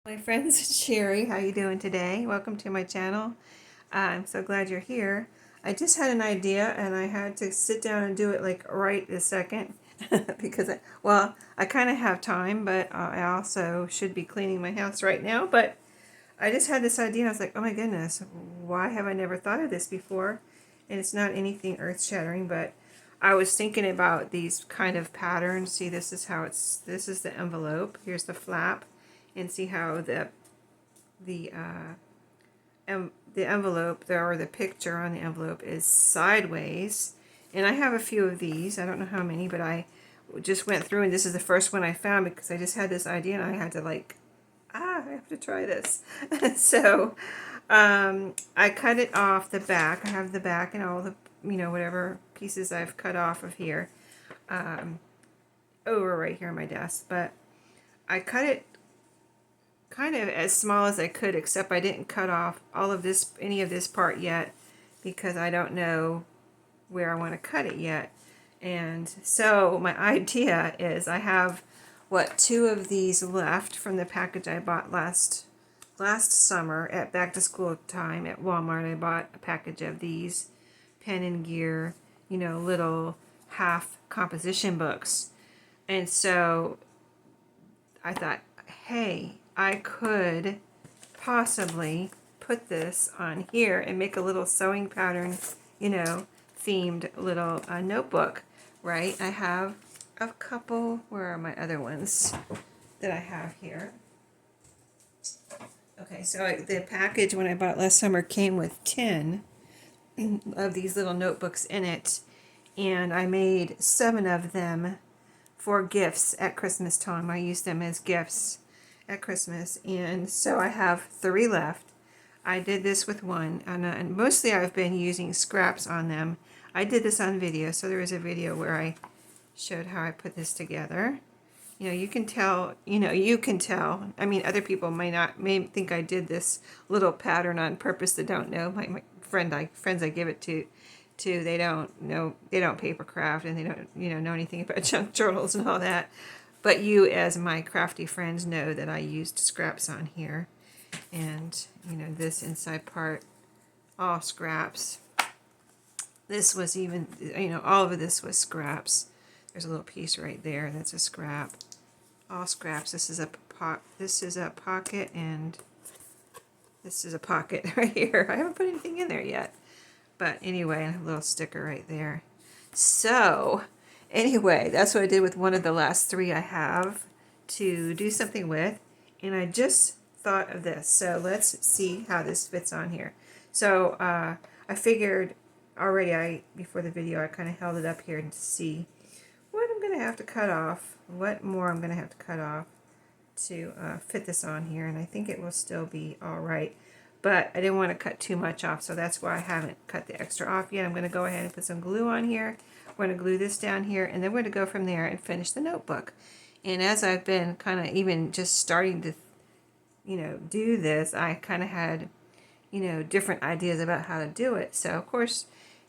My friends, it's Sheree. How you doing today? Welcome to my channel. I'm so glad you're here. I just had an idea and I had to sit down and do it like right this second because I kind of have time, but I also should be cleaning my house right now. But I just had this idea. I was like, oh my goodness, why have I never thought of this before? And it's not anything earth-shattering, but I was thinking about these kind of patterns. See, this is how this is the envelope. Here's the flap, and see how the the envelope there, or the picture on the envelope, is sideways. And I have a few of these. I don't know how many, but I just went through, and this is the first one I found because I just had this idea and I had to I have to try this. So I cut it off the back. I have the back and all the, whatever pieces I've cut off of here, over right here on my desk. But I cut it kind of as small as I could, except I didn't cut off all of this, any of this part yet, because I don't know where I want to cut it yet. And so my idea is I have, two of these left from the package I bought last summer at back to school time at Walmart. I bought a package of these pen and gear, little half composition books. And so I thought, hey, I could possibly put this on here and make a little sewing pattern, themed little notebook, right? I have a couple. Where are my other ones that I have here? Okay, so the package when I bought last summer came with 10 of these little notebooks in it, and I made 7 of them for gifts at Christmas time. I used them as gifts at Christmas, and so I have 3 left. I did this with one, and mostly I've been using scraps on them. I did this on video, so there is a video where I showed how I put this together. You can tell, I mean, other people may think I did this little pattern on purpose that don't know. My friends I give it to, they don't paper craft, and they don't, know anything about junk journals and all that. But you, as my crafty friends, know that I used scraps on here. And, this inside part, all scraps. This was even, all of this was scraps. There's a little piece right there. That's a scrap. All scraps. This is a pocket, and this is a pocket right here. I haven't put anything in there yet. But anyway, a little sticker right there. So, anyway, that's what I did with one of the last 3 I have to do something with. And I just thought of this. So let's see how this fits on here. So I figured already, before the video, I kind of held it up here to see what I'm going to have to cut off, what more I'm going to have to cut off to fit this on here. And I think it will still be all right. But I didn't want to cut too much off, so that's why I haven't cut the extra off yet. I'm going to go ahead and put some glue on here. We're going to glue this down here, and then we're going to go from there and finish the notebook. And as I've been kind of even just starting to, do this, I kind of had, different ideas about how to do it. So, of course,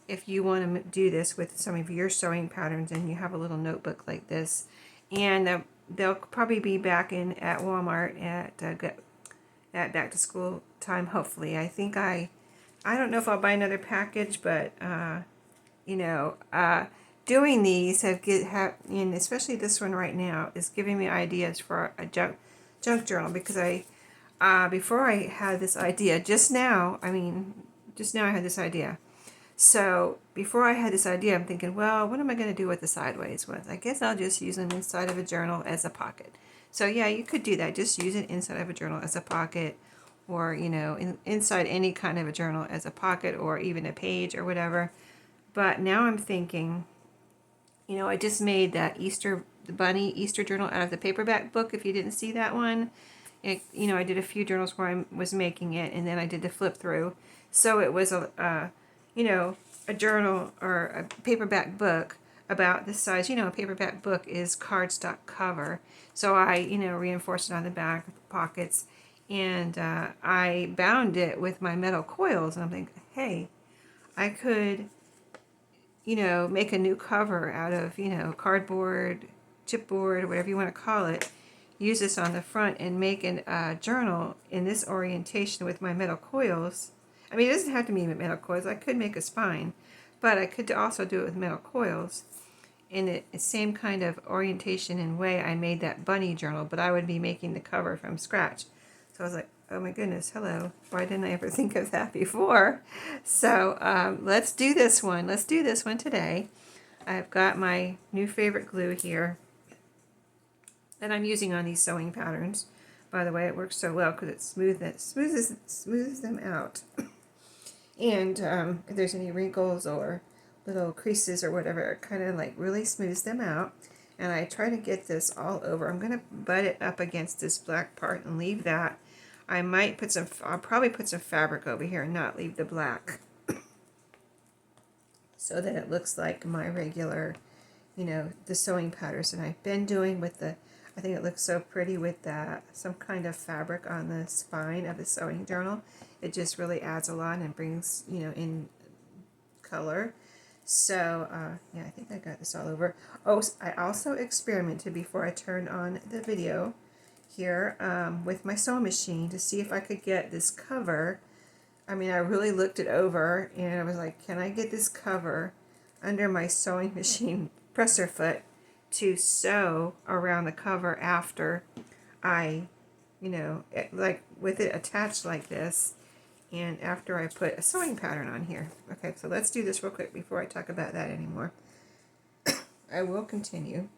if you want to do this with some of your sewing patterns and you have a little notebook like this, and they'll probably be back in at Walmart at back to school time, hopefully. I think I don't know if I'll buy another package, but doing these and especially this one right now is giving me ideas for a junk journal, because before I had this idea, just now I had this idea. So before I had this idea, I'm thinking, well, what am I going to do with the sideways ones? I guess I'll just use them inside of a journal as a pocket. So yeah, you could do that. Just use it inside of a journal as a pocket, or inside any kind of a journal as a pocket, or even a page or whatever. But now I'm thinking, I just made that the bunny Easter journal out of the paperback book. If you didn't see that one, I did a few journals where I was making it, and then I did the flip through. So it was a journal or a paperback book about this size. A paperback book is cardstock cover. So I, reinforced it on the back with the pockets, and I bound it with my metal coils. And I'm thinking, hey, I could, make a new cover out of, cardboard, chipboard, whatever you want to call it, use this on the front and make a journal in this orientation with my metal coils. I mean, it doesn't have to be metal coils. I could make a spine, but I could also do it with metal coils. In the same kind of orientation and way I made that bunny journal, but I would be making the cover from scratch. So I was like, oh my goodness, hello. Why didn't I ever think of that before? So let's do this one. Let's do this one today. I've got my new favorite glue here that I'm using on these sewing patterns. By the way, it works so well because it smooths them out. And if there's any wrinkles or little creases or whatever, it kind of like really smooths them out. And I try to get this all over. I'm going to butt it up against this black part and leave that. I'll probably put some fabric over here and not leave the black, so that it looks like my regular, the sewing patterns. And I've been doing with I think it looks so pretty with some kind of fabric on the spine of the sewing journal. It just really adds a lot and brings, in color. So, yeah, I think I got this all over. Oh, I also experimented before I turned on the video here with my sewing machine to see if I could get this cover. I mean, I really looked it over and I was like, can I get this cover under my sewing machine presser foot to sew around the cover after I, like with it attached like this, and after I put a sewing pattern on here. Okay, so let's do this real quick before I talk about that anymore. I will continue.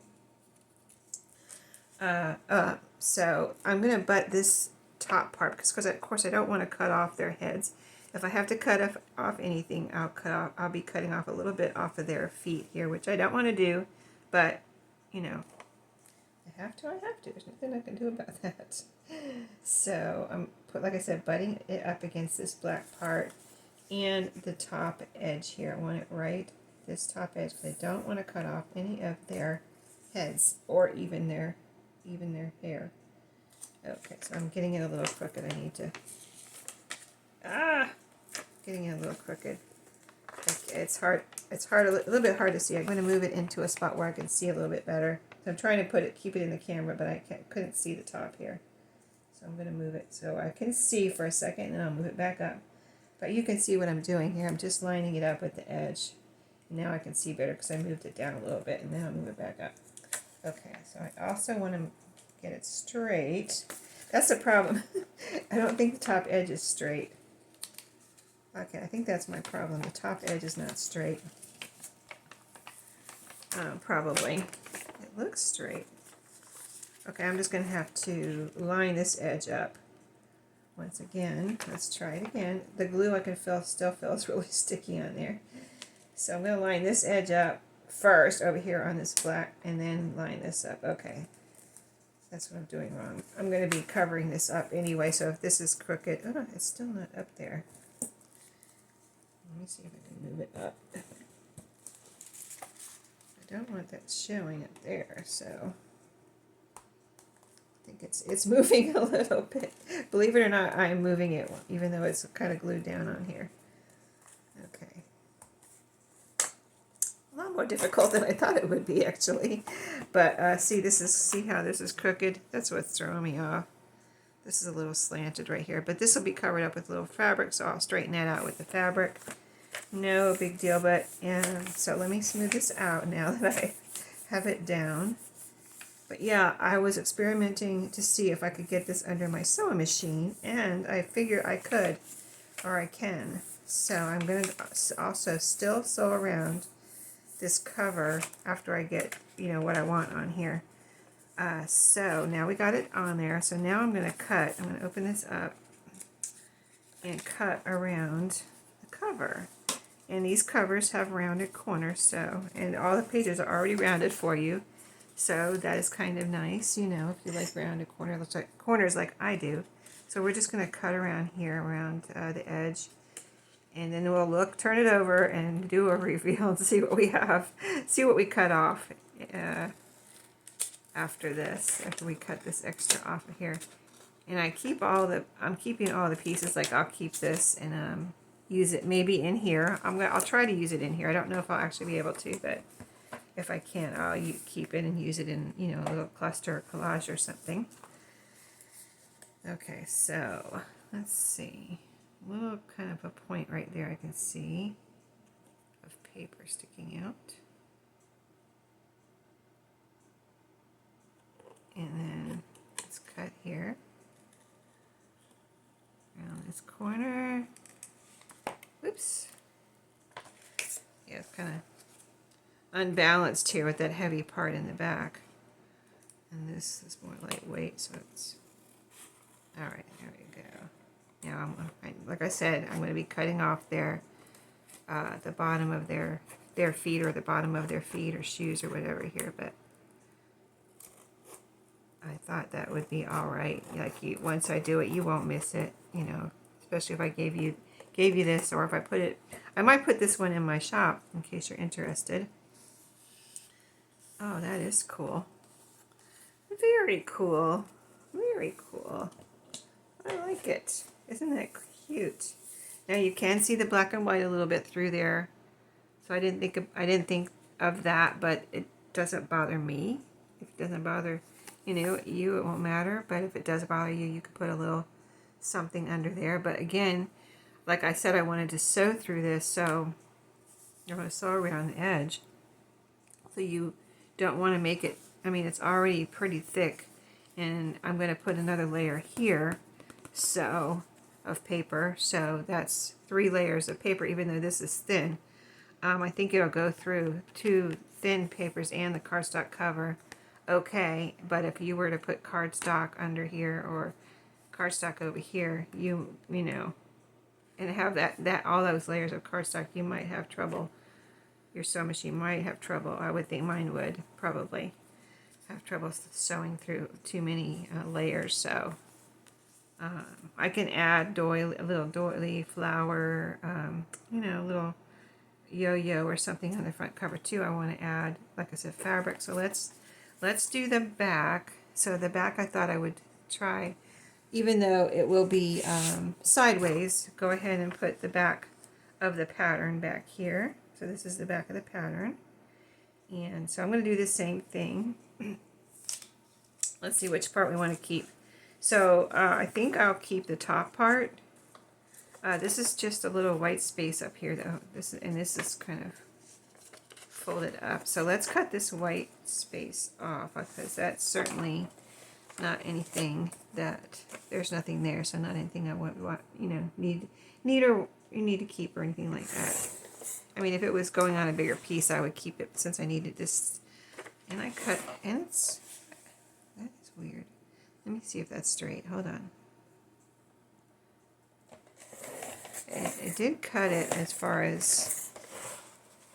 So I'm going to butt this top part because of course I don't want to cut off their heads. If I have to cut off anything, I'll be cutting off a little bit off of their feet here, which I don't want to do, but I have to. There's nothing I can do about that. So I'm like I said, butting it up against this black part and the top edge here. I want it right this top edge because I don't want to cut off any of their heads or even their hair. Okay, so I'm getting it a little crooked. I need to getting it a little crooked. Okay, it's hard. It's a little bit hard to see. I'm going to move it into a spot where I can see a little bit better. So I'm trying to keep it in the camera, but I couldn't see the top here. So I'm going to move it so I can see for a second, and then I'll move it back up. But you can see what I'm doing here. I'm just lining it up with the edge. And now I can see better because I moved it down a little bit, and then I'll move it back up. Okay, so I also want to get it straight. That's the problem. I don't think the top edge is straight. Okay, I think that's my problem. The top edge is not straight. Probably. It looks straight. Okay, I'm just going to have to line this edge up. Once again, let's try it again. The glue I can still feels really sticky on there. So I'm going to line this edge up first over here on this black and then line this up. Okay, that's what I'm doing wrong. I'm going to be covering this up anyway, so if this is crooked, oh, it's still not up there. Let me see if I can move it up. I don't want that showing up there, so I think it's moving a little bit. Believe it or not, I'm moving it, even though it's kind of glued down on here. Okay. A lot more difficult than I thought it would be, actually. But see how this is crooked? That's what's throwing me off. This is a little slanted right here, but this will be covered up with little fabric, so I'll straighten that out with the fabric. No big deal, but so let me smooth this out now that I have it down. But yeah, I was experimenting to see if I could get this under my sewing machine, and I figure I could, or I can. So I'm going to also still sew around this cover after I get, what I want on here. So now we got it on there. So now I'm going to cut. I'm going to open this up and cut around the cover. And these covers have rounded corners, and all the pages are already rounded for you. So that is kind of nice, if you like rounded corners like I do. So we're just going to cut around here, around the edge. And then we'll turn it over and do a reveal and see what we have. See what we cut off after we cut this extra off of here. And I'm keeping all the pieces, like I'll keep this and use it maybe in here. I'll try to use it in here. I don't know if I'll actually be able to, but if I can, I'll keep it and use it in, you know, a little cluster or collage or something. Okay, so let's see. A little kind of a point right there I can see of paper sticking out. And then let's cut here around this corner. Oops. Yeah, it's kind of unbalanced here with that heavy part in the back. And this is more lightweight, so it's all right. There we go. Now, like I said, I'm going to be cutting off the bottom of their feet, or the bottom of their feet or shoes or whatever here, but I thought that would be all right. Like, once I do it, you won't miss it, you know, especially if I gave you this, or if I put it, I might put this one in my shop in case you're interested. Oh, that is cool. Very cool. Very cool. I like it. Isn't that cute? Now you can see the black and white a little bit through there. So I didn't think of that, but it doesn't bother me. If it doesn't bother, you know, you, it won't matter. But if it does bother you, you could put a little something under there. But again, like I said, I wanted to sew through this, so I'm going to sew around the edge. So you don't want to make it, I mean, it's already pretty thick, and I'm going to put another layer here, so, of paper. So that's 3 layers of paper, even though this is thin. I think it'll go through 2 thin papers and the cardstock cover okay, but if you were to put cardstock under here or cardstock over here, you know, and have that all those layers of cardstock, you might have trouble. Your sewing machine might have trouble. I would think mine would probably have trouble sewing through too many layers. So I can add a little doily flower, you know, a little yo-yo or something on the front cover too. I want to add, like I said, fabric. So let's do the back. So the back, I thought I would try, even though it will be sideways, go ahead and put the back of the pattern back here. So this is the back of the pattern. And so I'm going to do the same thing. Let's see which part we want to keep. So I think I'll keep the top part. This is just a little white space up here, though. This is kind of folded up. So let's cut this white space off, because that's certainly not anything that, there's nothing there, so not anything I want, you know, need or you need to keep or anything like that. I mean, if it was going on a bigger piece, I would keep it since I needed this. And I cut, and that is weird. Let me see if that's straight. Hold on. It did cut it as far as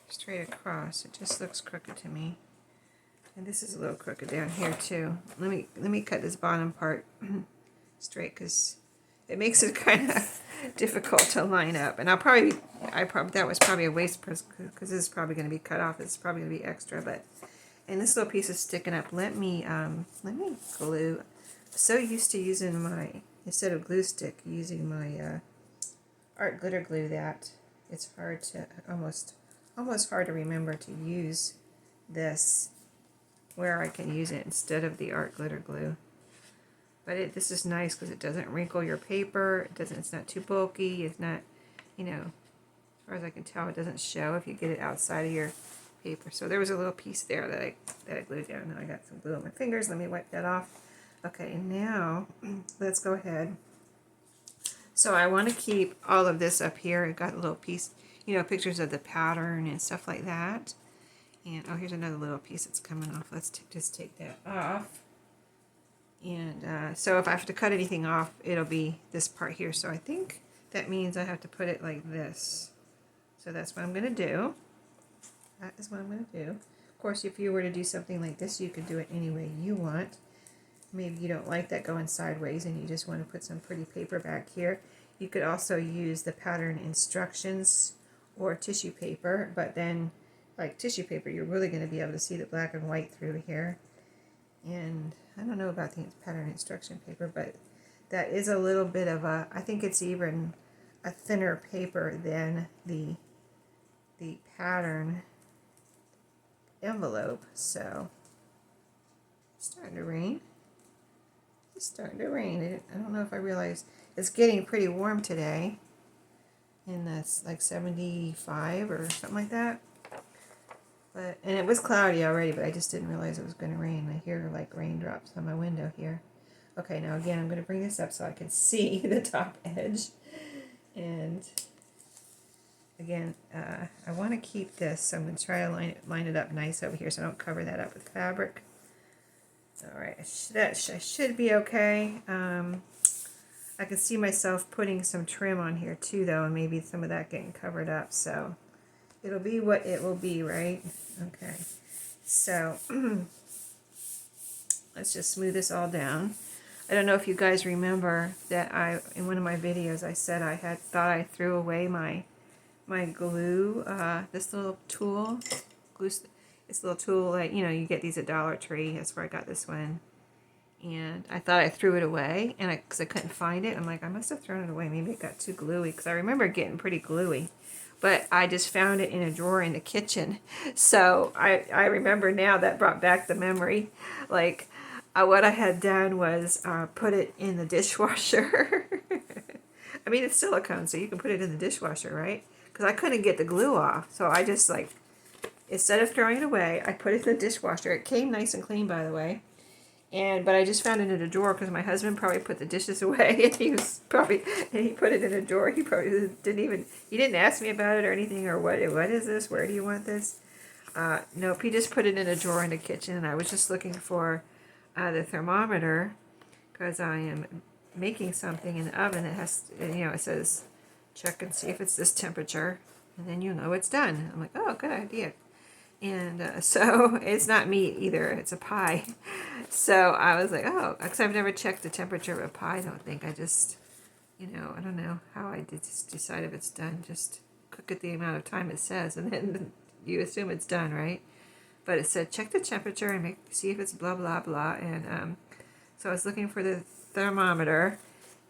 straight across. It just looks crooked to me. And this is a little crooked down here too. Let me cut this bottom part straight, because it makes it kind of difficult to line up. And that was probably a waste, because this is probably going to be cut off. It's probably going to be extra, but, and this little piece is sticking up. Let me glue. I'm so used to using my, instead of glue stick, using my art glitter glue, that it's hard to, almost hard to remember to use this where I can use it instead of the art glitter glue. But this is nice because it doesn't wrinkle your paper. It's not too bulky. It's not, you know, as far as I can tell, it doesn't show if you get it outside of your paper. So there was a little piece there that I glued down. Now I got some glue on my fingers. Let me wipe that off. Okay, now let's go ahead. So I want to keep all of this up here. I got a little piece, you know, pictures of the pattern and stuff like that. And oh, here's another little piece that's coming off. Let's just take that off. And so if I have to cut anything off, it'll be this part here. So I think that means I have to put it like this. So that's what I'm going to do. That is what I'm going to do. Of course, if you were to do something like this, you could do it any way you want. Maybe you don't like that going sideways and you just want to put some pretty paper back here. You could also use the pattern instructions or tissue paper, but then, like tissue paper, you're really going to be able to see the black and white through here. And I don't know about the pattern instruction paper, but that is a little bit of a, I think it's even a thinner paper than the pattern envelope. So it's starting to rain. It's starting to rain. I don't know if I realized it's getting pretty warm today. And that's like 75 or something like that. And it was cloudy already, but I just didn't realize it was going to rain. I hear like raindrops on my window here. Okay, now again, I'm going to bring this up so I can see the top edge. And again, I want to keep this, so I'm going to try to line it up nice over here so I don't cover that up with fabric. All right, I should be okay. I can see myself putting some trim on here too, though, and maybe some of that getting covered up. So it'll be what it will be, right? Okay. So let's just smooth this all down. I don't know if you guys remember that in one of my videos I said I thought I threw away my glue, this little tool. This little tool, like, you know, you get these at Dollar Tree. That's where I got this one. And I thought I threw it away, and because I couldn't find it. I'm like, I must have thrown it away. Maybe it got too gluey, because I remember it getting pretty gluey. But I just found it in a drawer in the kitchen. So I remember now, that brought back the memory. Like, what I had done was put it in the dishwasher. I mean, it's silicone, so you can put it in the dishwasher, right? Because I couldn't get the glue off. So I just, like, instead of throwing it away, I put it in the dishwasher. It came nice and clean, by the way. But I just found it in a drawer because my husband probably put the dishes away, and he put it in a drawer. He probably didn't ask me about it or anything, or what is this? Where do you want this? Nope, he just put it in a drawer in the kitchen, and I was just looking for the thermometer because I am making something in the oven that has, you know, it says check and see if it's this temperature, and then you know it's done. I'm like, oh, good idea. And so it's not meat either, it's a pie. So I was like, oh, because I've never checked the temperature of a pie, I don't think. I just, you know, I don't know how I did just decide if it's done. Just cook it the amount of time it says, and then you assume it's done, right? But it said check the temperature and see if it's blah, blah, blah. And so I was looking for the thermometer,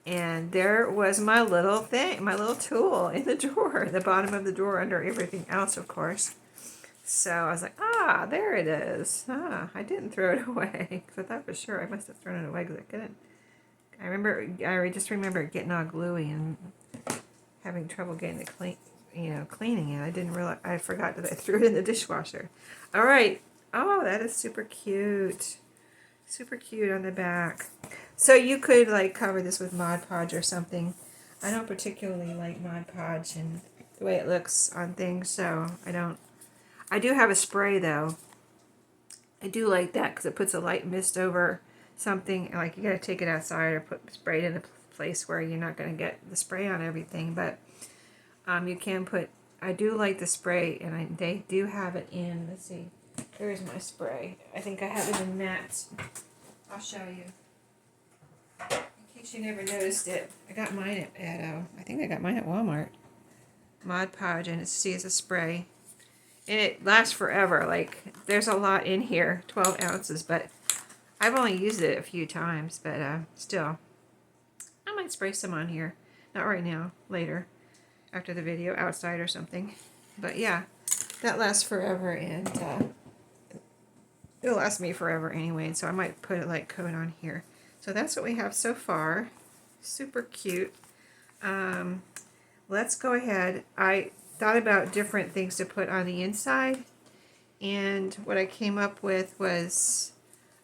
and there was my little thing, my little tool in the drawer, the bottom of the drawer under everything else, of course. So I was like, there it is. I didn't throw it away, because I thought for sure I must have thrown it away because I couldn't. I just remember it getting all gluey and having trouble getting it clean, cleaning it. I didn't realize, I forgot that I threw it in the dishwasher. All right. Oh, that is super cute. Super cute on the back. So you could like cover this with Mod Podge or something. I don't particularly like Mod Podge and the way it looks on things, so I don't. I do have a spray, though. I do like that because it puts a light mist over something. Like, you got to take it outside or spray it in a place where you're not going to get the spray on everything. But you can put, I do like the spray, and they do have it in, let's see, there's my spray. I think I have it in matte. I'll show you. In case you never noticed it, I got mine at I think I got mine at Walmart. Mod Podge, and it's a spray. And it lasts forever. Like, there's a lot in here, 12 ounces, but I've only used it a few times, but still. I might spray some on here. Not right now, later, after the video, outside or something. But yeah, that lasts forever, and it'll last me forever anyway, and so I might put a light coat on here. So that's what we have so far. Super cute. Let's go ahead. I thought about different things to put on the inside, and what I came up with was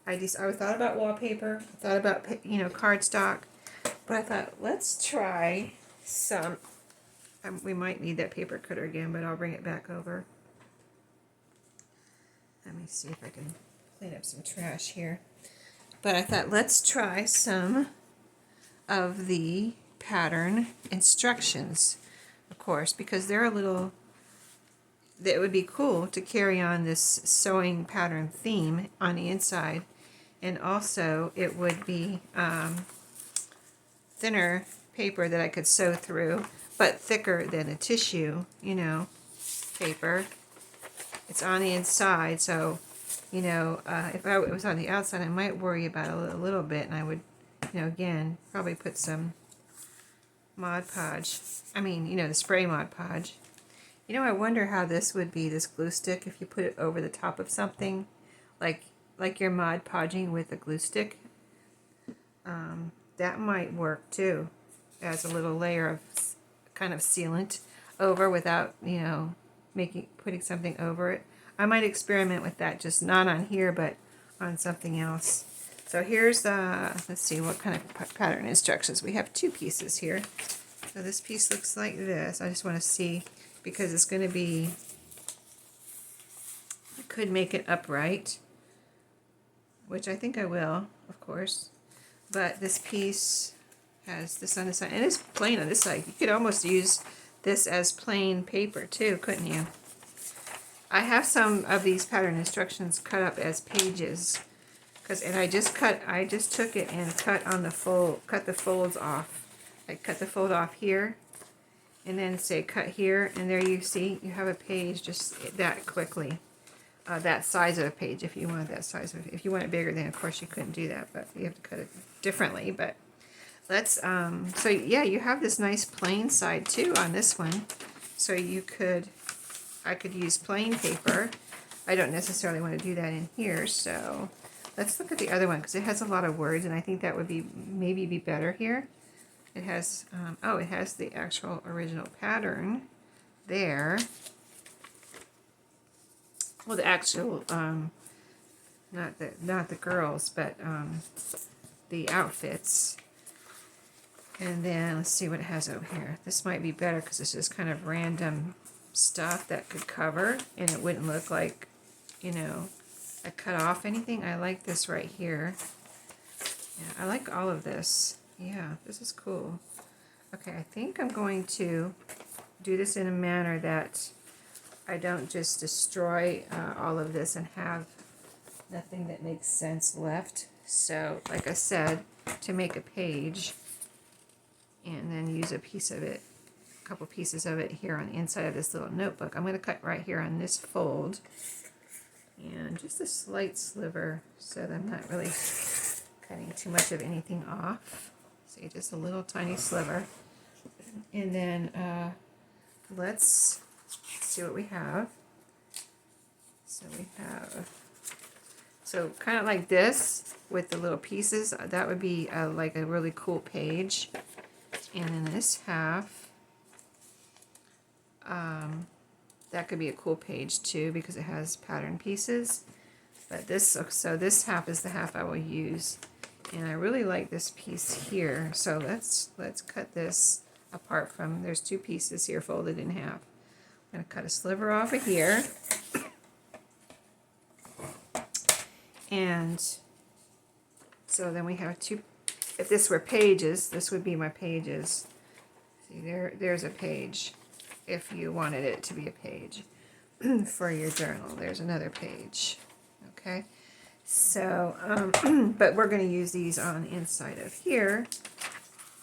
I thought about wallpaper, I thought about cardstock, but I thought let's try some. We might need that paper cutter again, but I'll bring it back over. Let me see if I can clean up some trash here. But I thought let's try some of the pattern instructions. Of course, because they're that would be cool to carry on this sewing pattern theme on the inside, and also it would be thinner paper that I could sew through, but thicker than a tissue, paper. It's on the inside, so if it was on the outside, I might worry about it a little bit, and I would, again, probably put some Mod Podge. I mean, the spray Mod Podge. You know, I wonder how this would be, this glue stick, if you put it over the top of something, like your Mod Podging with a glue stick. That might work too, as a little layer of kind of sealant over without, you know, putting something over it. I might experiment with that, just not on here, but on something else. So here's let's see what kind of pattern instructions. We have 2 pieces here. So this piece looks like this. I just want to see, because it's going to be, I could make it upright, which I think I will, of course. But this piece has this on the side, and it's plain on this side. You could almost use this as plain paper too, couldn't you? I have some of these pattern instructions cut up as pages, and I just took it and cut the folds off. I cut the fold off here, and then say cut here, and there you see you have a page just that quickly. That size of a page, if you want that size of, if you want it bigger, then of course you couldn't do that, but you have to cut it differently. But let's so yeah, you have this nice plain side too on this one, so I could use plain paper. I don't necessarily want to do that in here, so let's look at the other one, because it has a lot of words, and I think that would be maybe be better here. It has oh, it has the actual original pattern there. Well, the actual, not the girls, but the outfits. And then let's see what it has over here. This might be better because it's just kind of random stuff that could cover, and it wouldn't look like, you know, I cut off anything. I like this right here. Yeah, I like all of this. Yeah, this is cool. Okay, I think I'm going to do this in a manner that I don't just destroy all of this and have nothing that makes sense left. So, like I said, to make a page, and then use a piece of it, a couple pieces of it here on the inside of this little notebook. I'm going to cut right here on this fold, and just a slight sliver so that I'm not really cutting too much of anything off. See, just a little tiny sliver. And then let's see what we have. So we have, so kind of like this with the little pieces. That would be like a really cool page. And in this half, that could be a cool page too, because it has pattern pieces. But this, so this half is the half I will use, and I really like this piece here. So let's cut this apart from. There's 2 pieces here folded in half. I'm going to cut a sliver off of here, and so then we have 2. If this were pages, this would be my pages. See, there's a page. If you wanted it to be a page for your journal, there's another page. Okay, so but we're going to use these on the inside of here,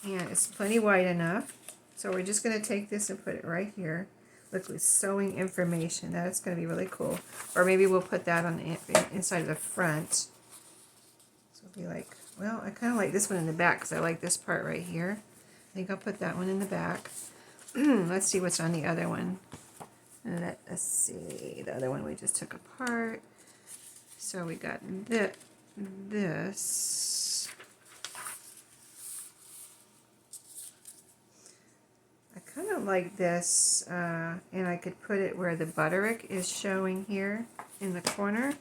and it's plenty wide enough. So we're just going to take this and put it right here. Look, with sewing information. That's going to be really cool. Or maybe we'll put that on the inside of the front. So it'll be like, well, I kind of like this one in the back because I like this part right here. I think I'll put that one in the back. Let's see what's on the other one. Let's see. The other one we just took apart. So we got this. I kind of like this, and I could put it where the butterick is showing here in the corner.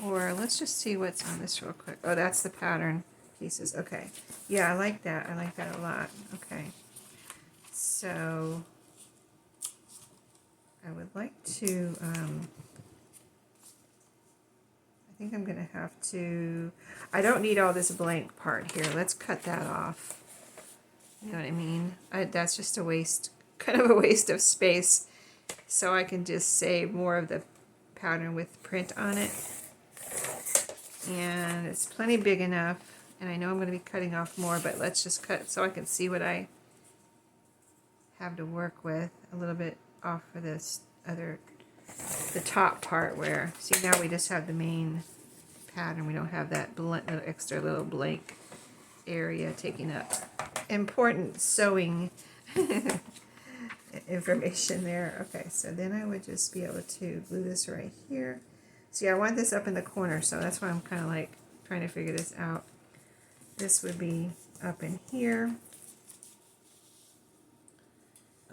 Or let's just see what's on this real quick. Oh, that's the pattern pieces. Okay. Yeah, I like that. I like that a lot. Okay. So I would like to, I think I'm going to have to, I don't need all this blank part here. Let's cut that off. You know what I mean? That's just a waste, kind of a waste of space. So I can just save more of the pattern with print on it. And it's plenty big enough. And I know I'm going to be cutting off more, but let's just cut so I can see what I have to work with a little bit off for this other, the top part where, see, now we just have the main pattern. We don't have that extra little blank area taking up important sewing information there. Okay, so then I would just be able to glue this right here. See, I want this up in the corner, so that's why I'm kind of like trying to figure this out. This would be up in here.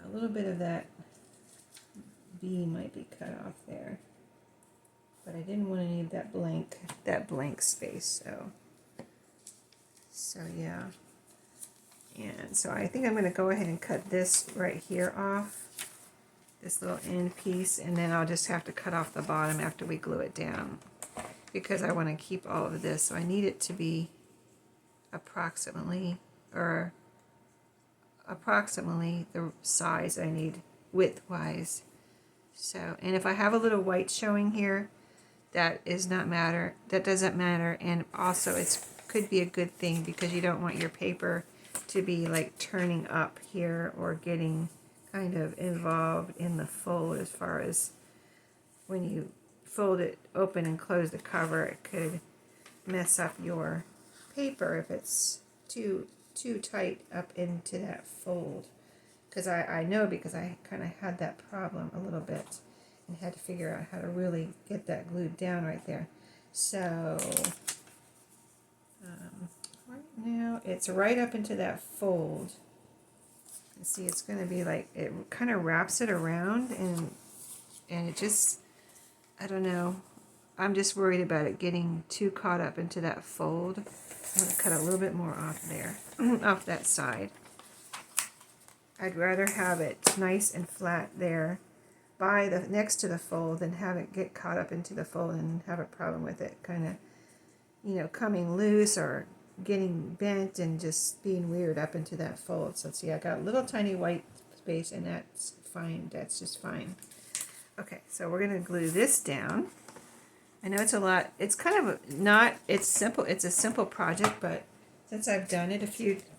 A little bit of that B might be cut off there, but I didn't want any of that blank space. So yeah. And so I think I'm going to go ahead and cut this right here off, this little end piece, and then I'll just have to cut off the bottom after we glue it down, because I want to keep all of this. So I need it to be approximately the size I need width-wise. So, and if I have a little white showing here, that doesn't matter, and also it could be a good thing, because you don't want your paper to be like turning up here or getting kind of involved in the fold. As far as when you fold it open and close the cover, it could mess up your paper if it's too tight up into that fold. Because I know, because I kind of had that problem a little bit and had to figure out how to really get that glued down right there. So right now it's right up into that fold. And see, it's going to be like, it kind of wraps it around, and it just, I don't know, I'm just worried about it getting too caught up into that fold. I'm going to cut a little bit more off there, off that side. I'd rather have it nice and flat there by the next to the fold than have it get caught up into the fold and have a problem with it kind of, you know, coming loose or getting bent and just being weird up into that fold. So see, I got a little tiny white space, and that's fine. That's just fine. Okay, so we're going to glue this down. I know it's a lot. It's kind of not, it's simple. It's a simple project, but since I've done it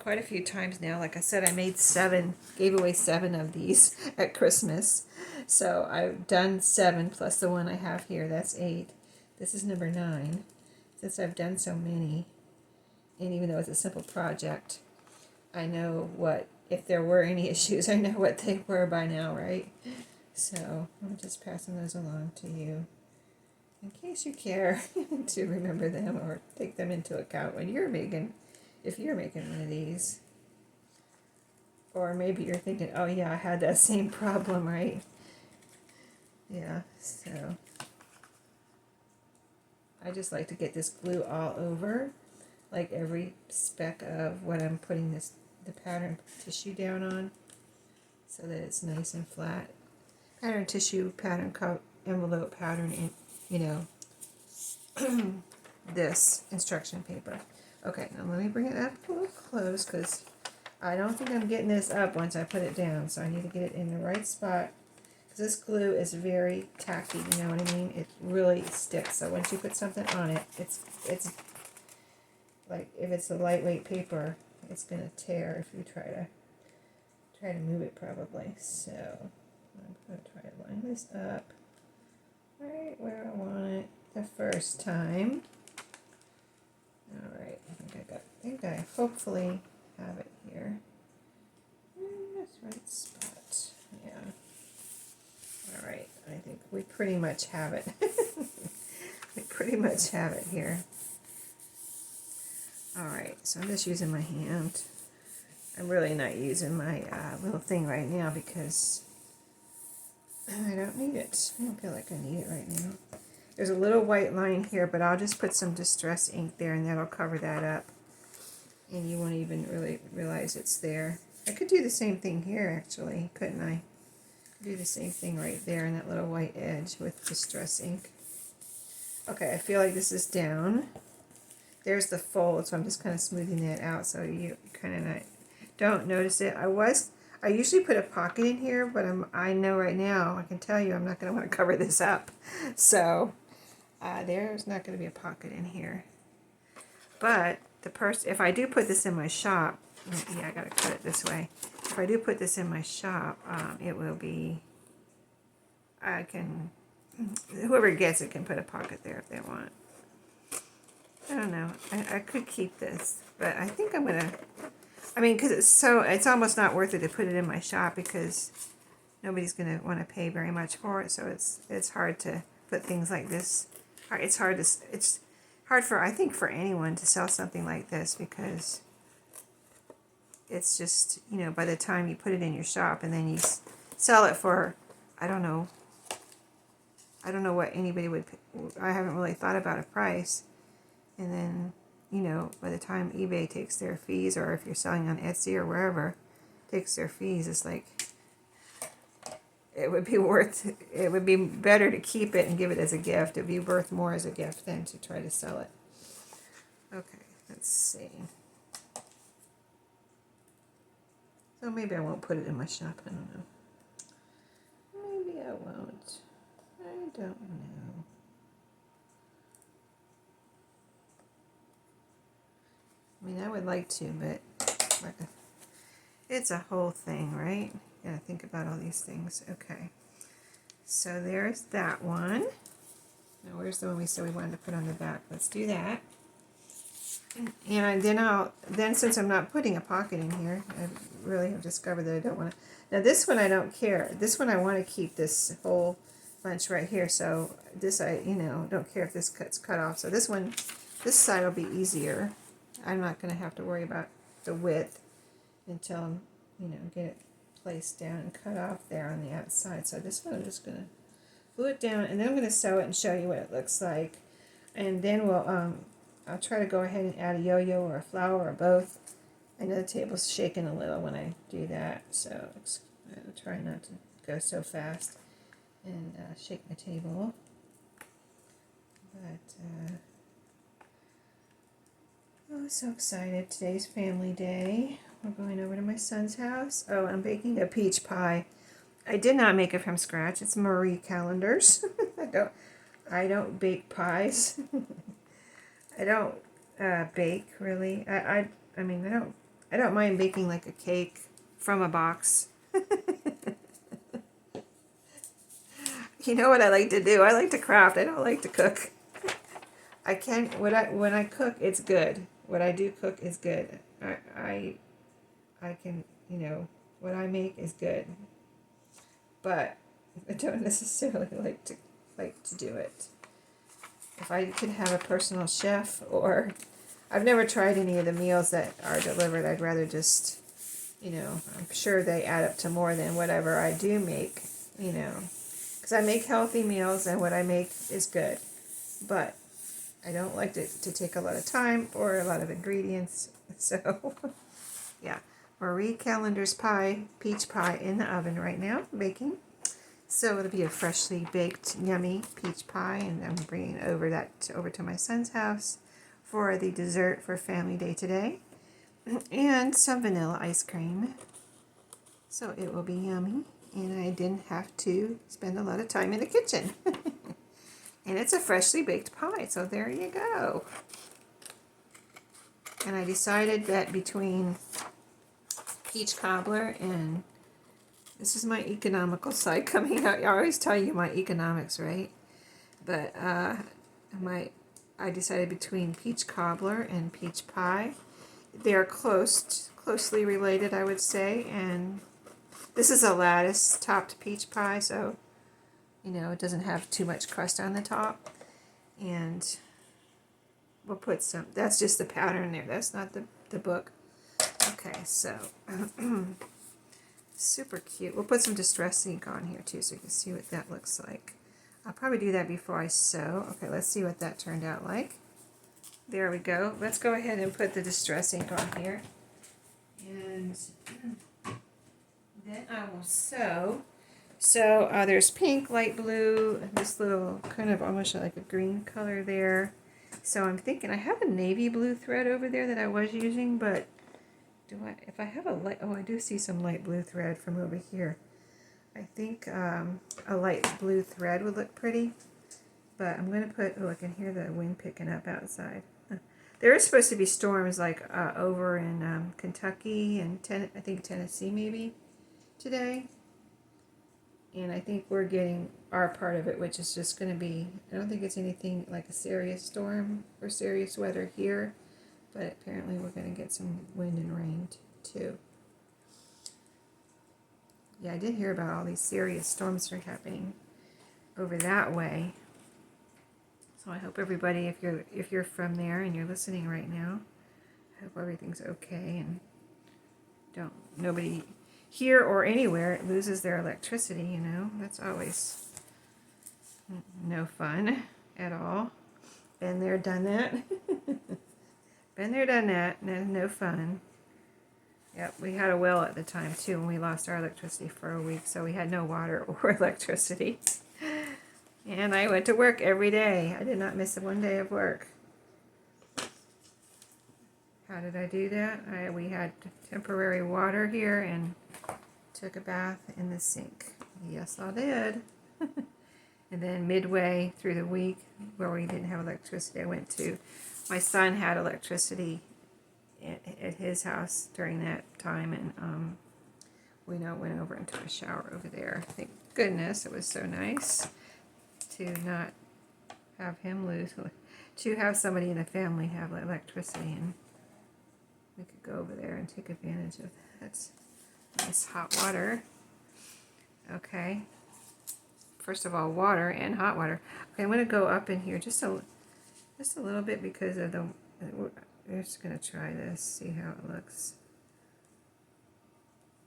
quite a few times now, like I said, I made 7, gave away 7 of these at Christmas. So I've done 7 plus the one I have here. That's 8. This is number 9. Since I've done so many, and even though it's a simple project, I know what, if there were any issues, I know what they were by now, right? So I'm just passing those along to you in case you care to remember them or take them into account when you're making, if you're making one of these. Or maybe you're thinking, oh yeah, I had that same problem, right? Yeah, so I just like to get this glue all over, like every speck of what I'm putting the pattern tissue down on, so that it's nice and flat. Pattern tissue, pattern envelope pattern, in, you know, this instruction paper. Okay, now let me bring it up a little close, because I don't think I'm getting this up once I put it down, so I need to get it in the right spot. This glue is very tacky, you know what I mean? It really sticks. So once you put something on it, it's like, if it's a lightweight paper, it's gonna tear if you try to move it probably. So I'm gonna try to line this up right where I want it the first time. All right, I think I hopefully have it here. That's the right spot. Yeah. All right, I think we pretty much have it. We pretty much have it here. All right, so I'm just using my hand. I'm really not using my little thing right now because I don't need it. I don't feel like I need it right now. There's a little white line here, but I'll just put some distress ink there, and that'll cover that up. And you won't even really realize it's there. I could do the same thing here, actually, couldn't I? Do the same thing right there in that little white edge with distress ink. Okay, I feel like this is down. There's the fold, so I'm just kind of smoothing that out so you kind of don't notice it. I usually put a pocket in here, but I know right now, I can tell you, I'm not going to want to cover this up. So there's not going to be a pocket in here. But if I do put this in my shop, yeah, I got to cut it this way. If I do put this in my shop, it will be, whoever gets it can put a pocket there if they want. I don't know. I could keep this, but I think I'm going to, because it's almost not worth it to put it in my shop, because nobody's going to want to pay very much for it, so it's hard to put things like this. It's hard for, I think, for anyone to sell something like this, because it's just, you know, by the time you put it in your shop and then you sell it for, I don't know what anybody would pay. I haven't really thought about a price. And then, you know, by the time eBay takes their fees, or if you're selling on Etsy or wherever, takes their fees, it's like, it would be better to keep it and give it as a gift. It would be worth more as a gift than to try to sell it. Okay, let's see. So maybe I won't put it in my shop, I don't know. Maybe I won't. I don't know. I mean, I would like to, but it's a whole thing, right? You gotta think about all these things. Okay. So there's that one. Now where's the one we said we wanted to put on the back? Let's do that. And then since I'm not putting a pocket in here, I really have discovered that I don't want to. Now this one I don't care. This one I want to keep this whole bunch right here. So this I, you know, don't care if this gets cut off. So this one, this side will be easier. I'm not going to have to worry about the width until I'm, you know, get it placed down and cut off there on the outside. So this one I'm just going to glue it down, and then I'm going to sew it and show you what it looks like. And then I'll try to go ahead and add a yo-yo or a flower or both. I know the table's shaking a little when I do that, so I'll try not to go so fast and shake my table. But oh, so excited. Today's family day. We're going over to my son's house. Oh, I'm baking a peach pie. I did not make it from scratch. It's Marie Callender's. I don't bake pies. I don't bake really. I mean, I don't mind baking like a cake from a box. You know what I like to do? I like to craft. I don't like to cook. I can when I cook, it's good. What I do cook is good. I can, you know, what I make is good. But I don't necessarily like to do it. If I could have a personal chef, or I've never tried any of the meals that are delivered. I'd rather just, you know, I'm sure they add up to more than whatever I do make, you know, because I make healthy meals and what I make is good. But I don't like to take a lot of time or a lot of ingredients. So, yeah. Marie Callender's pie, peach pie in the oven right now, baking. So it'll be a freshly baked, yummy peach pie, and I'm bringing over to my son's house for the dessert for family day today, and some vanilla ice cream. So it will be yummy, and I didn't have to spend a lot of time in the kitchen. And it's a freshly baked pie, so there you go. And I decided that between peach cobbler and, this is my economical side coming out. I always tell you my economics, right? But I decided between peach cobbler and peach pie. They're closely related, I would say. And this is a lattice topped peach pie, so you know it doesn't have too much crust on the top. And we'll put some. That's just the pattern there. That's not the book. Okay, so. Super cute. We'll put some distress ink on here too so you can see what that looks like. I'll probably do that before I sew. Okay, let's see what that turned out like. There we go. Let's go ahead and put the distress ink on here. And then I will sew. So there's pink, light blue, this little kind of almost like a green color there. So I'm thinking I have a navy blue thread over there that I was using, but if I have a light, oh, I do see some light blue thread from over here. I think a light blue thread would look pretty, but I'm going to put, oh, I can hear the wind picking up outside. There is supposed to be storms like over in Kentucky and I think Tennessee maybe today. And I think we're getting our part of it, which is just going to be, I don't think it's anything like a serious storm or serious weather here. But apparently we're going to get some wind and rain too. Yeah, I did hear about all these serious storms that are happening over that way. So I hope everybody, if you're from there and you're listening right now, I hope everything's okay and nobody here or anywhere loses their electricity, you know. That's always no fun at all. Been there, done that. Been there, done that. No fun. Yep, we had a well at the time too, and we lost our electricity for a week, so we had no water or electricity. And I went to work every day. I did not miss one day of work. How did I do that? We had temporary water here and took a bath in the sink. Yes, I did. And then midway through the week, where we didn't have electricity, I went to, my son had electricity at his house during that time, and we went over and took a shower over there. Thank goodness, it was so nice to not have him to have somebody in the family have electricity, and we could go over there and take advantage of that. Nice hot water. Okay. First of all, water and hot water. Okay, I'm going to go up in here just a little bit because of the. We're just going to try this, see how it looks.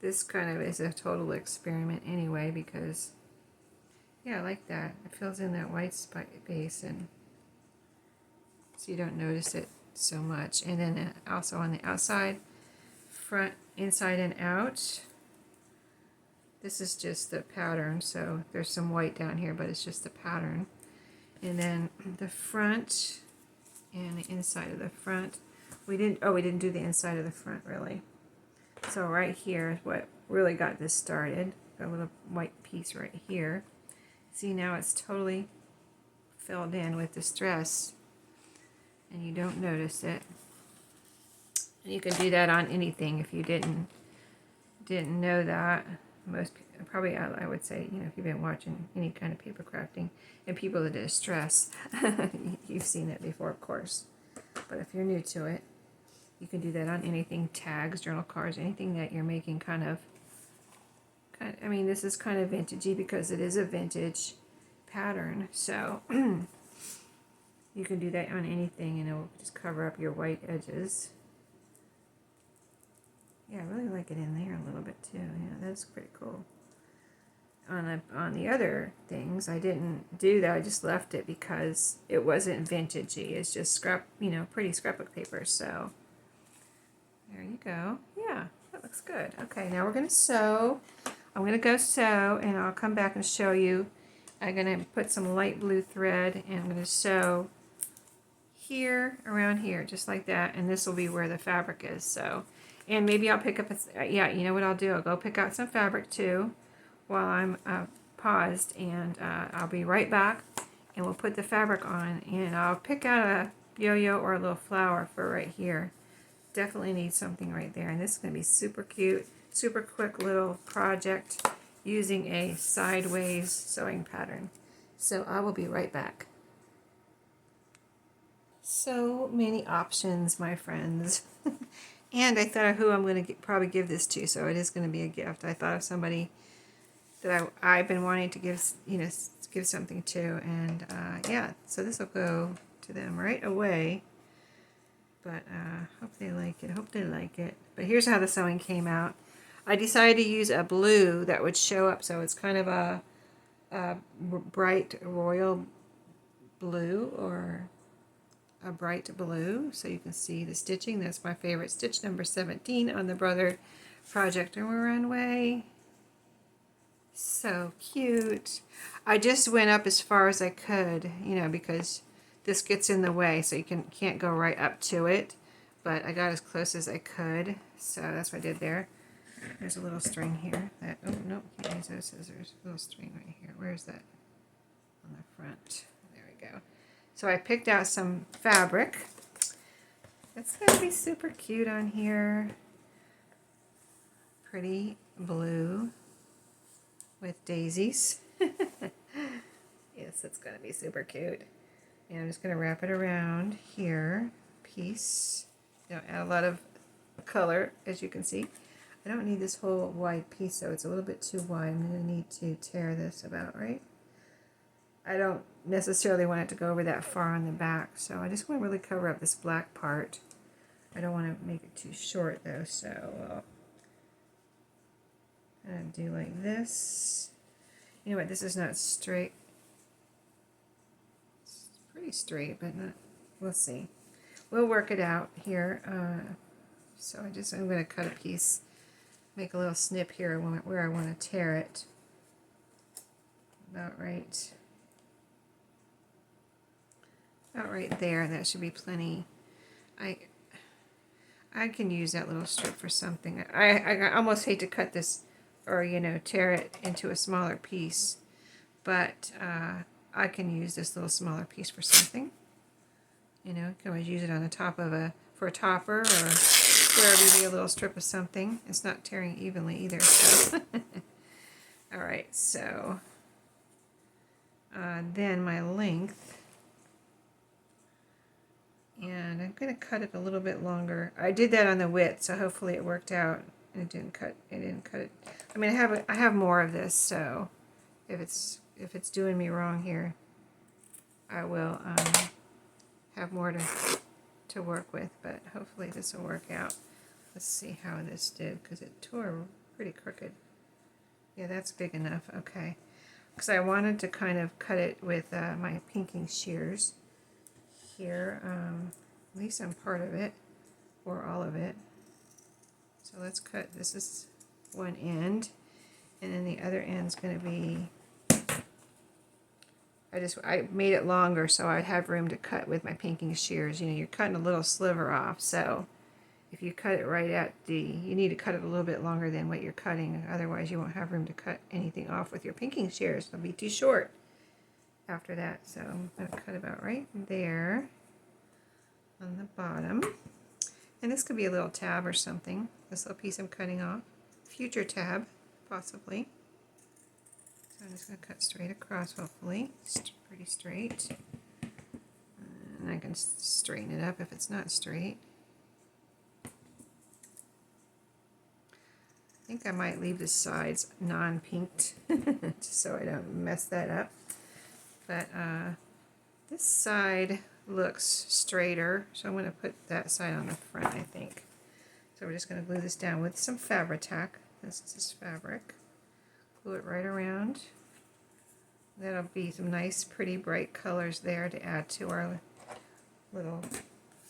This kind of is a total experiment anyway because, yeah, I like that. It fills in that white space, and so you don't notice it so much. And then also on the outside, front, inside, and out. This is just the pattern, so there's some white down here, but it's just the pattern. And then the front and the inside of the front. We didn't do the inside of the front really. So right here is what really got this started. Got a little white piece right here. See, now it's totally filled in with distress, and you don't notice it. And you can do that on anything if you didn't know that. Most probably, I would say, you know, if you've been watching any kind of paper crafting and people that distress, you've seen it before, of course. But if you're new to it, you can do that on anything, tags, journal cards, anything that you're making I mean, this is kind of vintagey because it is a vintage pattern. So you can do that on anything, and it will just cover up your white edges. Yeah, I really like it in there a little bit too. Yeah, that's pretty cool. On the other things, I didn't do that. I just left it because it wasn't vintagey. It's just pretty scrapbook paper. So there you go. Yeah, that looks good. Okay, now we're gonna sew. I'm gonna go sew, and I'll come back and show you. I'm gonna put some light blue thread, and I'm gonna sew here, around here, just like that. And this will be where the fabric is. So. And maybe I'll pick up yeah, you know what I'll do? I'll go pick out some fabric too while I'm paused, and I'll be right back, and we'll put the fabric on, and I'll pick out a yo-yo or a little flower for right here. Definitely need something right there, and this is going to be super cute, super quick little project using a sideways sewing pattern. So I will be right back. So many options, my friends. And I thought of who I'm going to probably give this to, so it is going to be a gift. I thought of somebody that I've been wanting to give, give something to, and yeah, so this will go to them right away. But hope they like it. Hope they like it. But here's how the sewing came out. I decided to use a blue that would show up, so it's kind of a bright royal blue or a bright blue, so you can see the stitching. That's my favorite stitch, number 17 on the Brother Project Runway. So cute. I just went up as far as I could, because this gets in the way, so you can't go right up to it, but I got as close as I could, so that's what I did there. There's a little string here. Oh no, can't use those scissors. A little string right here. Where's that? On the front. There we go. So I picked out some fabric. It's going to be super cute on here. Pretty blue with daisies. Yes, it's going to be super cute. And I'm just going to wrap it around here. Piece. Add a lot of color, as you can see. I don't need this whole wide piece, so it's a little bit too wide. I'm going to need to tear this about right. I don't necessarily want it to go over that far on the back, so I just want to really cover up this black part. I don't want to make it too short though, so I'll do like this. You know what, this is not straight. It's pretty straight, but not, we'll see. We'll work it out here. So I'm going to cut a piece, make a little snip here where I want to tear it. About right there, and that should be plenty. I can use that little strip for something. I almost hate to cut this or, you know, tear it into a smaller piece, but I can use this little smaller piece for something. You know, you can always use it on the top of for a topper, or wherever you need a little strip of something. It's not tearing evenly either. So. Alright, so then my length. And I'm going to cut it a little bit longer. I did that on the width, so hopefully it worked out. And it didn't cut it. I mean, I have more of this, so if it's doing me wrong here, I will have more to work with. But hopefully this will work out. Let's see how this did, because it tore pretty crooked. Yeah, that's big enough. Okay, because I wanted to kind of cut it with my pinking shears. Here, at least on part of it, or all of it. So let's cut, this is one end, and then the other end's going to be, I made it longer so I'd have room to cut with my pinking shears. You know, you're cutting a little sliver off, so if you cut it right at you need to cut it a little bit longer than what you're cutting, otherwise you won't have room to cut anything off with your pinking shears. It'll be too short after that, so I'm going to cut about right there on the bottom. And this could be a little tab or something, this little piece I'm cutting off. Future tab, possibly. So I'm just going to cut straight across, hopefully. Pretty straight. And I can straighten it up if it's not straight. I think I might leave the sides non-pinked, just so I don't mess that up. But this side looks straighter, so I'm going to put that side on the front, I think. So we're just going to glue this down with some Fabri-Tac. This is fabric. Glue it right around. That'll be some nice, pretty, bright colors there to add to our little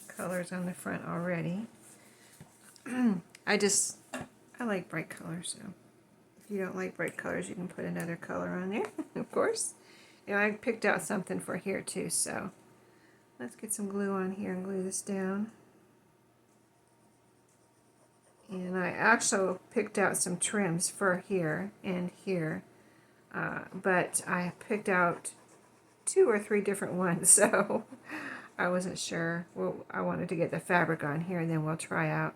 colors on the front already. I like bright colors, so if you don't like bright colors, you can put another color on there, of course. You know, I picked out something for here too, so let's get some glue on here and glue this down. And I actually picked out some trims for here and here, but I picked out 2 or 3 different ones, so I wasn't sure. Well, I wanted to get the fabric on here, and then we'll try out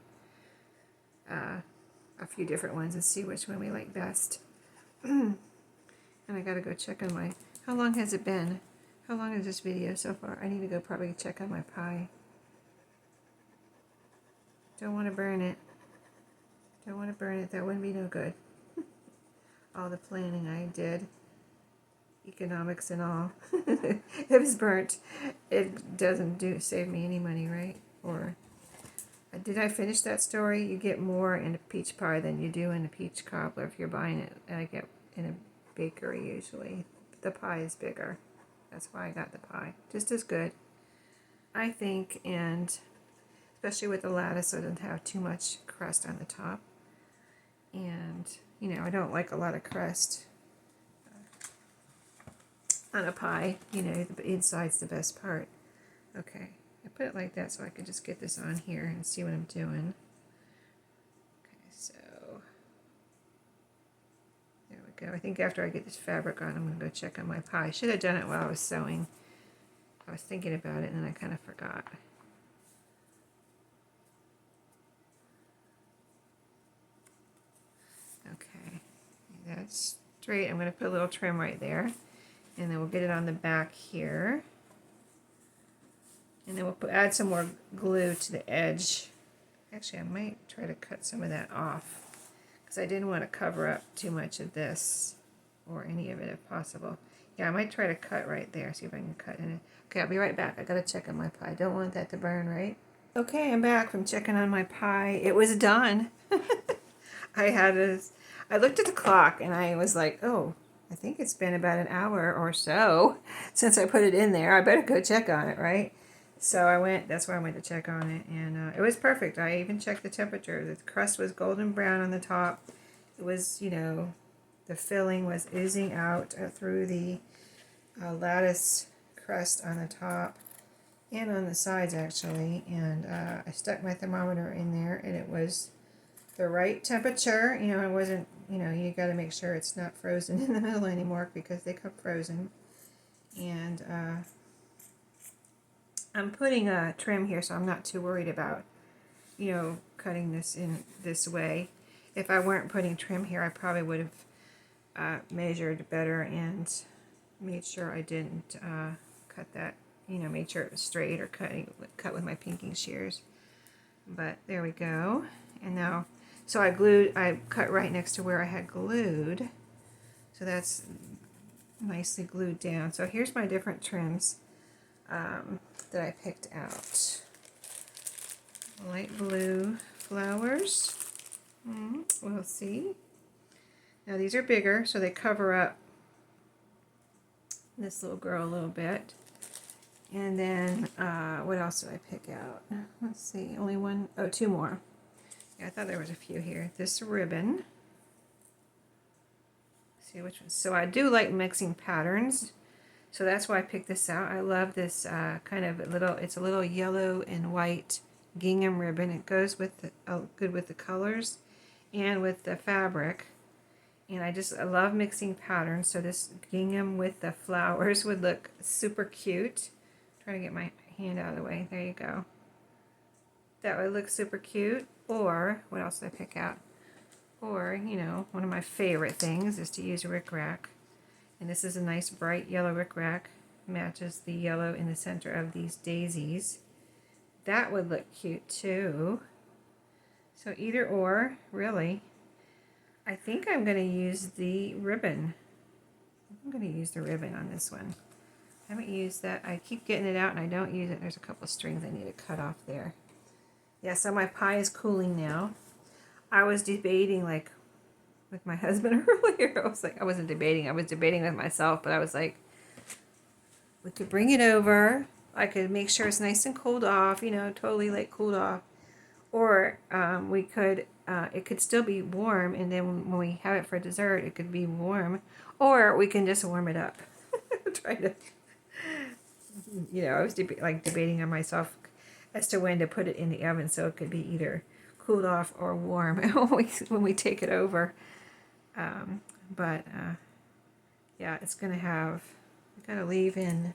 a few different ones and see which one we like best. And I gotta go check on my, how long has it been? How long is this video so far? I need to go probably check on my pie. Don't want to burn it. Don't want to burn it. That wouldn't be no good. All the planning I did, economics and all. If it's burnt, it doesn't save me any money, right? Or did I finish that story? You get more in a peach pie than you do in a peach cobbler if you're buying it. I get in a bakery usually. The pie is bigger. That's why I got the pie. Just as good, I think, and especially with the lattice, so it doesn't have too much crust on the top. And, you know, I don't like a lot of crust on a pie. You know, the inside's the best part. Okay, I put it like that so I can just get this on here and see what I'm doing. Okay, so there we go. I think after I get this fabric on, I'm going to go check on my pie. I should have done it while I was sewing. I was thinking about it and then I kind of forgot. Okay, that's straight. I'm going to put a little trim right there, and then we'll get it on the back here, and then we'll add some more glue to the edge. Actually, I might try to cut some of that off. because I didn't want to cover up too much of this or any of it if possible. Yeah, I might try to cut right there, see if I can cut in it. Okay, I'll be right back. I gotta check on my pie. Don't want that to burn, right? Okay, I'm back from checking on my pie. It was done. I looked at the clock and I was like, oh, I think it's been about an hour or so since I put it in there. I better go check on it, right? So I went, that's why I went to check on it, and it was perfect. I even checked the temperature. The crust was golden brown on the top. It was, you know, the filling was oozing out through the lattice crust on the top and on the sides, actually. And I stuck my thermometer in there, and it was the right temperature. You know, it wasn't, you know, you got to make sure it's not frozen in the middle anymore because they come frozen. And I'm putting a trim here, so I'm not too worried about, you know, cutting this in this way. If I weren't putting trim here, I probably would have measured better and made sure I didn't cut that, you know, made sure it was straight or cut with my pinking shears. But there we go. And now, so I cut right next to where I had glued. So that's nicely glued down. So here's my different trims that I picked out. Light blue flowers. We'll see. Now these are bigger, so they cover up this little girl a little bit. And then, what else did I pick out? Let's see, only one, oh, two more. Yeah, I thought there was a few here. This ribbon. Let's see which one. So I do like mixing patterns. So that's why I picked this out. I love this kind of it's a little yellow and white gingham ribbon. It goes with good with the colors and with the fabric. And I love mixing patterns. So this gingham with the flowers would look super cute. Trying to get my hand out of the way. There you go. That would look super cute. Or, what else did I pick out? Or, you know, one of my favorite things is to use rickrack. And this is a nice bright yellow rickrack. Matches the yellow in the center of these daisies. That would look cute too. So either or, really. I think I'm going to use the ribbon. I'm going to use the ribbon on this one. I haven't used that. I keep getting it out and I don't use it. There's a couple of strings I need to cut off there. Yeah, so my pie is cooling now. I was debating, like, with my husband earlier. I wasn't debating. I was debating with myself, but I was like, we could bring it over. I could make sure it's nice and cooled off, you know, totally like cooled off. Or we could, it could still be warm, and then when we have it for dessert, it could be warm. Or we can just warm it up. Trying to, you know, I was debating on myself as to when to put it in the oven so it could be either cooled off or warm when we take it over. Yeah, it's gonna have, we gotta leave in,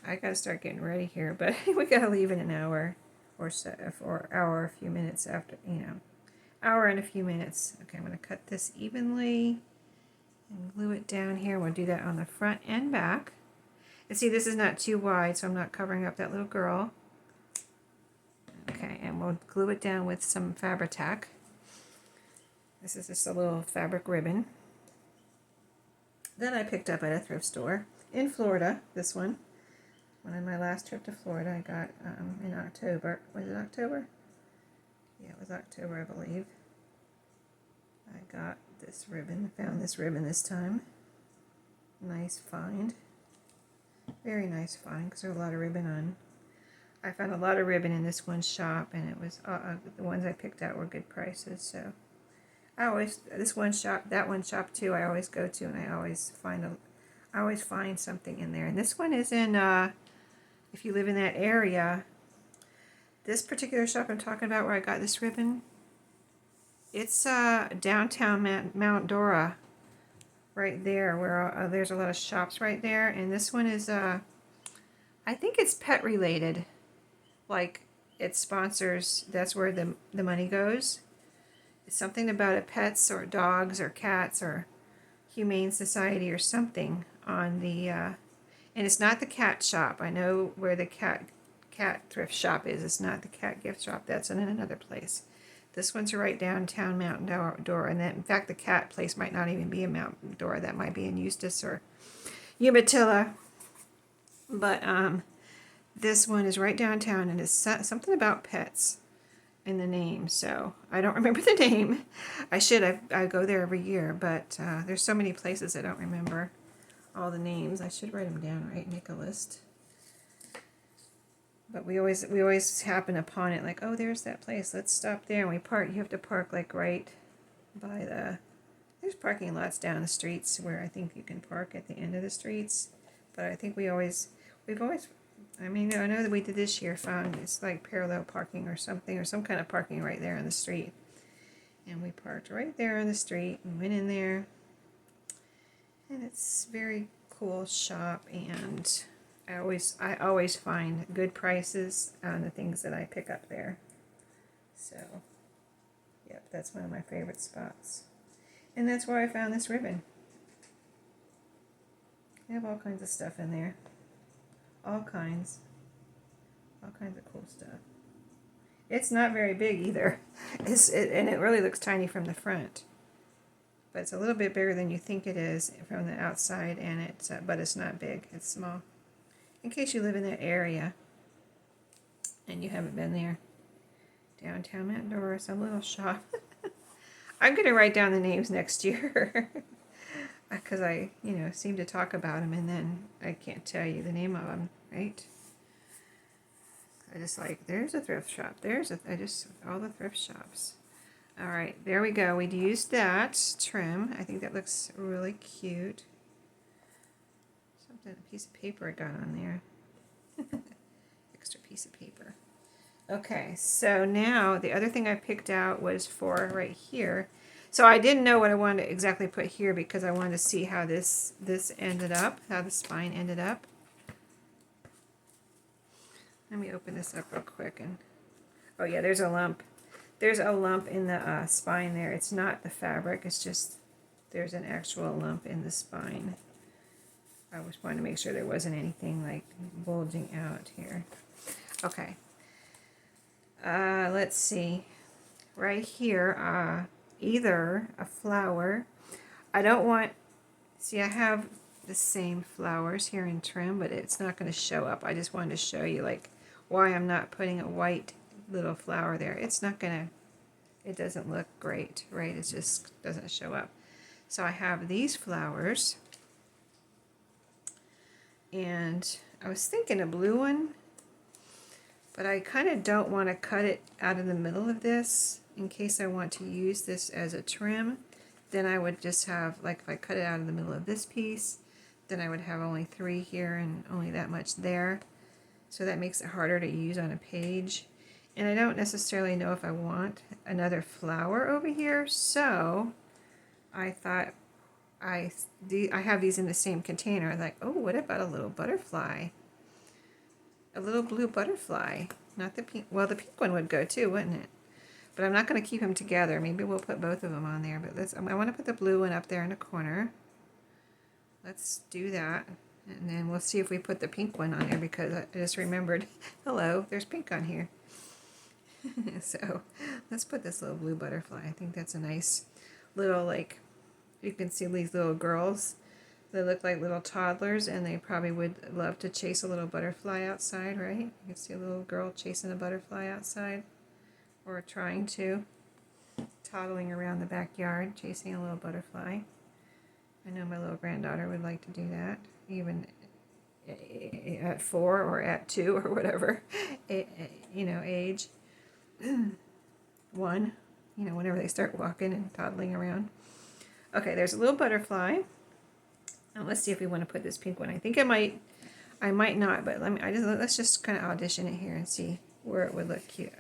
I gotta start getting ready here, but we gotta leave in an hour or so, or hour, a few minutes after, you know, hour and a few minutes. Okay, I'm gonna cut this evenly and glue it down here. We'll do that on the front and back. And see, this is not too wide, so I'm not covering up that little girl. Okay, and we'll glue it down with some Fabri-Tac. This is just a little fabric ribbon that I picked up at a thrift store in Florida. This one, on my last trip to Florida, I got in October. Was it October? Yeah, it was October, I believe. I got this ribbon. Found this ribbon this time. Nice find. Very nice find because there's a lot of ribbon on. I found a lot of ribbon in this one shop, and it was the ones I picked out were good prices. So I always, this one shop, that one shop too, I always go to, and I always find something in there. And this one is in, if you live in that area, this particular shop I'm talking about where I got this ribbon, it's downtown Mount Dora, right there, where there's a lot of shops right there. And this one is, I think it's pet related. Like, it sponsors, that's where the money goes. It's something about it, pets or dogs or cats or Humane Society or something on the, and it's not the cat shop. I know where the cat thrift shop is. It's not the cat gift shop. That's in another place. This one's right downtown Mountain Dora, and then, in fact, the cat place might not even be in Mountain Dora. That might be in Eustis or Umatilla. But this one is right downtown, and it's something about pets in the name. So I don't remember the name. I should. I go there every year, but there's so many places I don't remember all the names. I should write them down, right? Make a list. But we always happen upon it, like, oh, there's that place. Let's stop there. And we park. You have to park like right by the. There's parking lots down the streets where I think you can park at the end of the streets. But I think we've always. I mean, I know that we did this year. Found it's like parallel parking or something, or some kind of parking right there on the street. And we parked right there on the street and went in there. And it's very cool shop, and I always find good prices on the things that I pick up there. So, yep, that's one of my favorite spots. And that's where I found this ribbon. They have all kinds of stuff in there. All kinds of cool stuff. It's not very big either. And it really looks tiny from the front. But it's a little bit bigger than you think it is from the outside, and but it's not big. It's small. In case you live in that area and you haven't been there. Downtown Mountain Dora, some little shop. I'm going to write down the names next year because I, seem to talk about them and then I can't tell you the name of them, right? I just there's a thrift shop. All the thrift shops. All right, there we go. We used that trim. I think that looks really cute. A piece of paper I got on there. Extra piece of paper. Okay, so now the other thing I picked out was for right here. So I didn't know what I wanted to exactly put here because I wanted to see how this ended up, how the spine ended up. Let me open this up real quick. And oh yeah, there's a lump. There's a lump in the spine there. It's not the fabric. It's just there's an actual lump in the spine. I was wanting to make sure there wasn't anything like bulging out here. Okay. Let's see. Right here, either a flower. I don't want, see, I have the same flowers here in trim, but it's not going to show up. I just wanted to show you like why I'm not putting a white little flower there. It's not going to, it doesn't look great, right? It just doesn't show up. So I have these flowers. And I was thinking a blue one, but I kind of don't want to cut it out of the middle of this in case I want to use this as a trim. Then I would just have, like if I cut it out of the middle of this piece, then I would have only 3 here and only that much there. So that makes it harder to use on a page. And I don't necessarily know if I want another flower over here, so I thought I have these in the same container. I'm like, oh, what about a little butterfly? A little blue butterfly. Not the pink. Well, the pink one would go too, wouldn't it? But I'm not going to keep them together. Maybe we'll put both of them on there. But I want to put the blue one up there in the corner. Let's do that. And then we'll see if we put the pink one on there because I just remembered, hello, there's pink on here. So let's put this little blue butterfly. I think that's a nice little, like, you can see these little girls. They look like little toddlers, and they probably would love to chase a little butterfly outside, right? You can see a little girl chasing a butterfly outside, or trying to, toddling around the backyard, chasing a little butterfly. I know my little granddaughter would like to do that, even at 4 or at 2 or whatever, age. 1, whenever they start walking and toddling around. Okay, there's a little butterfly. Now let's see if we want to put this pink one. I think I might not, but let's just kind of audition it here and see where it would look cute.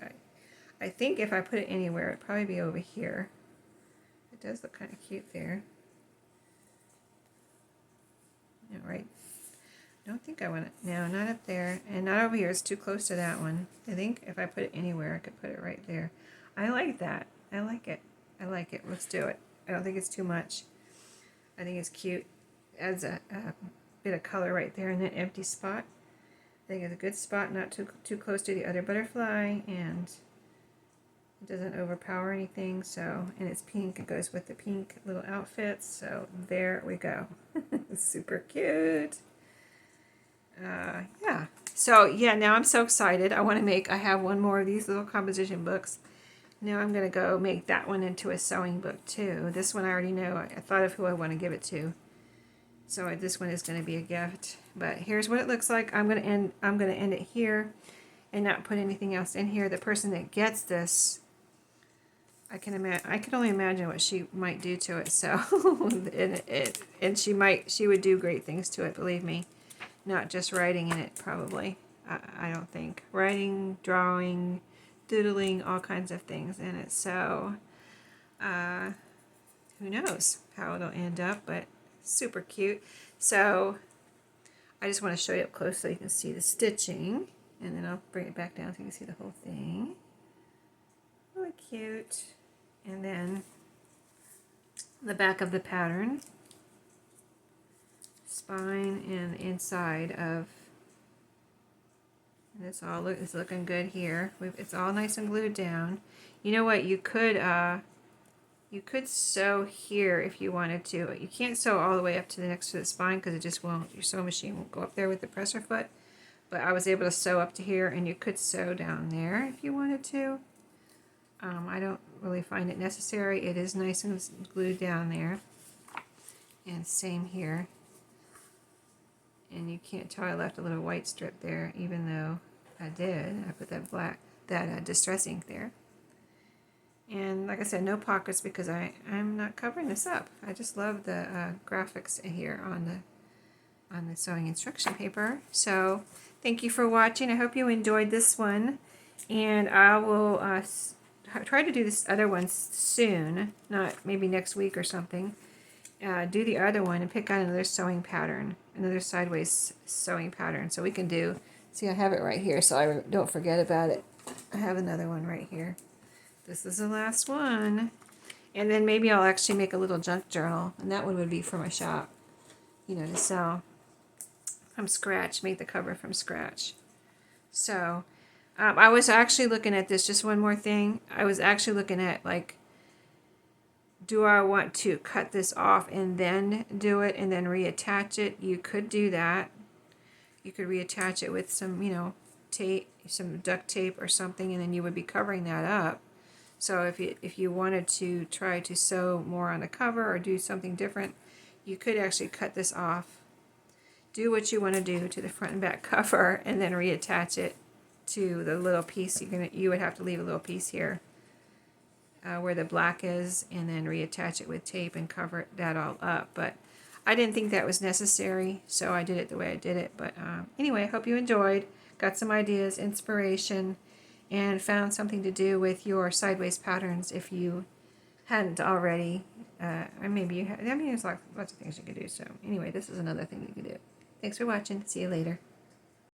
I think if I put it anywhere, it'd probably be over here. It does look kind of cute there. All right. I don't think I want it. No, not up there. And not over here. It's too close to that one. I think if I put it anywhere, I could put it right there. I like that. I like it. I like it. Let's do it. I don't think it's too much. I think it's cute. Adds a bit of color right there in that empty spot. I think it's a good spot, not too close to the other butterfly. And It doesn't overpower anything, so, and it's pink. It goes with the pink little outfits, so there we go. Super cute. Yeah. So, yeah, now I'm so excited. I have one more of these little composition books. Now I'm going to go make that one into a sewing book, too. This one I already know. I thought of who I want to give it to. So this one is going to be a gift. But here's what it looks like. I'm going to end it here and not put anything else in here. The person that gets this, I can only imagine what she might do to it. So and she would do great things to it, believe me. Not just writing in it, probably. I don't think. Writing, drawing, doodling, all kinds of things in it. So who knows how it'll end up, but super cute. So I just want to show you up close so you can see the stitching, and then I'll bring it back down so you can see the whole thing. Really cute. And then the back of the pattern, spine and the inside of, and it's looking good here. It's all nice and glued down. You know what, you could sew here if you wanted to. You can't sew all the way up to the next to the spine because it just won't, your sewing machine won't go up there with the presser foot. But I was able to sew up to here, and you could sew down there if you wanted to. I don't really find it necessary. It is nice and glued down there. And same here. And you can't tell I left a little white strip there, even though I did. I put that distress ink there. And like I said, no pockets because I'm not covering this up. I just love the graphics here on the sewing instruction paper. So thank you for watching. I hope you enjoyed this one. And I will try to do this other one soon, not maybe next week or something. Do the other one and pick out another sewing pattern, another sideways sewing pattern. So we can do, see I have it right here so I don't forget about it. I have another one right here. This is the last one. And then maybe I'll actually make a little junk journal, and that one would be for my shop, you know, to sell from scratch, make the cover from scratch. So I was actually looking at this, just one more thing. I was actually looking at, like, do I want to cut this off and then do it and then reattach it? You could do that. You could reattach it with some, you know, tape, some duct tape or something, and then you would be covering that up. So if you wanted to try to sew more on the cover or do something different, you could actually cut this off, do what you want to do to the front and back cover, and then reattach it to the little piece. You would have to leave a little piece here where the black is, and then reattach it with tape and cover that all up. But I didn't think that was necessary, so I did it the way I did it. But anyway, I hope you enjoyed, got some ideas, inspiration, and found something to do with your sideways patterns if you hadn't already. Or maybe you have. I mean, there's lots of things you could do. So anyway, this is another thing you can do. Thanks for watching. See you later.